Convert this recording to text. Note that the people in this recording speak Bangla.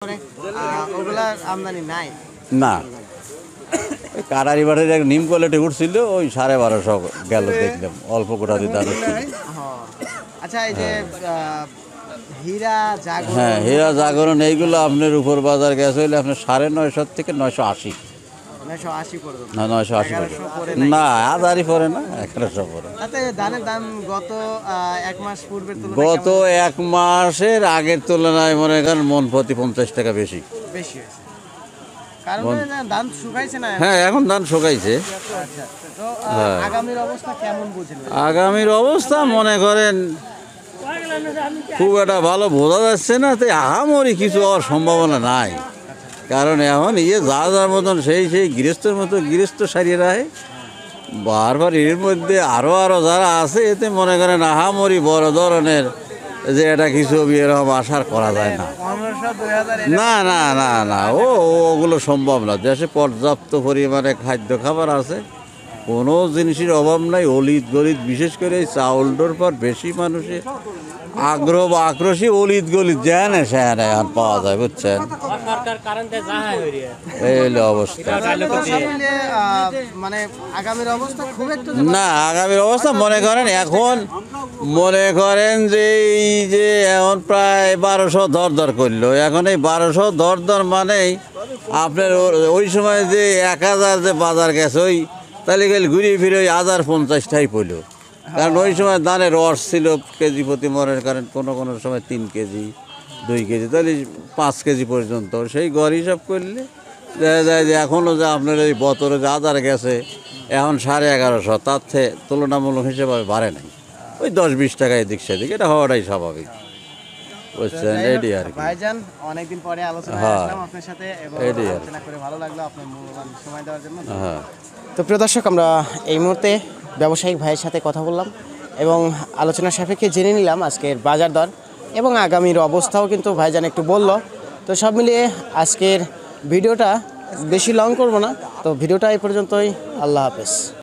ওগুলার আমদানি নাই না। কারারি বাড়ির এক নিম কোয়ালিটি উঠছিল, ওই 1250 গেল দেখলাম, অল্প কোটা দিয়ে দাঁড় উঠছিল। আচ্ছা, এই যে হীরা জাগরণ, হ্যাঁ, হীরা জাগরণ এইগুলো আপনার উপর বাজার গেছে হইলে আপনার 950 থেকে 980। 980 পড়বে না, 980 না, আদারই পরে না, 1100 পরে। তাতে ধানের দাম গত এক মাস পূর্বের তুলনায় গত এক মাসের আগের তুলনায় মনে করেন মন প্রতি 50 টাকা বেশি বেশি হয়েছে, কারণ ধান শুকাইছে না। হ্যাঁ, এখন ধান শুকাইছে। আচ্ছা, তো আগামীর অবস্থা কেমন বুঝেন? আগামীর অবস্থা মনে করেন খুব একটা ভালো বোঝা যাচ্ছে না, তাই আহামরি কিছু হওয়ার সম্ভাবনা নাই। কারণ এখন যার মতন সেই গৃহস্থের মতো গৃহস্থ সারিয়ে রাখে, বারবার এর মধ্যে আরও যারা আছে, এতে মনে করেন আহামরি বড় ধরনের যে এটা কিছু এরকম আশা করা যায় না। 1500 2000 না না না না, ওগুলো সম্ভব না। দেশে পর্যাপ্ত পরিমাণে খাদ্য খাবার আছে, কোনো জিনিসের অভাব নাই। অলিত গলিত, বিশেষ করে এই চাউলটার পর বেশি মানুষের আগ্রহ বা আক্রোশী অলিত গলিত যেখানে সেখানে এখন পাওয়া যায়, বুঝছেন? এই হলো অবস্থা। মানে আগামীর অবস্থা খুব একটা না, আগামীর অবস্থা মনে করেন এখন মনে করেন যে এই যে এখন প্রায় 1200 দর করলো। এখন এই 1200 দর মানেই আপনার ওই সময় যে 1000 যে বাজার গেছে, ওই তাহলে গেলে ঘুরিয়ে ফিরে ওই 1050টাই পড়ল। কারণ ওই সময় ধানের রস ছিল কেজি প্রতি, মনে করেন কোনো সময় 3 কেজি 2 কেজি, তাহলে 5 কেজি পর্যন্ত। সেই গড় হিসাব করলে দেখা যায় যে এখনও যে আপনার এই বতরে যে আদার গেছে এখন 1150, তার থেকে তুলনামূলক হিসেবে বাড়ে নাই, ওই 10-20 টাকা এদিক সেদিক, এটা হওয়াটাই স্বাভাবিক, বুঝছেন? এইটি আর কি। ভাইজান, অনেকদিন পরে আলোচনা আসলাম আপনার সাথে এবং আলোচনা করে ভালো লাগলো, আপনার মূল্যবান সময় দেওয়ার জন্য। হ্যাঁ, তো প্রিয় দর্শক, আমরা এই মুহূর্তে ব্যবসায়িক ভাইয়ের সাথে কথা বললাম এবং আলোচনা সাপেক্ষে জেনে নিলাম আজকের বাজার দর এবং আগামীর অবস্থাও কিন্তু ভাইজান একটু বলল। তো সব মিলিয়ে আজকের ভিডিওটা বেশি লং করব না, তো ভিডিওটা এই পর্যন্তই। আল্লাহ হাফেজ।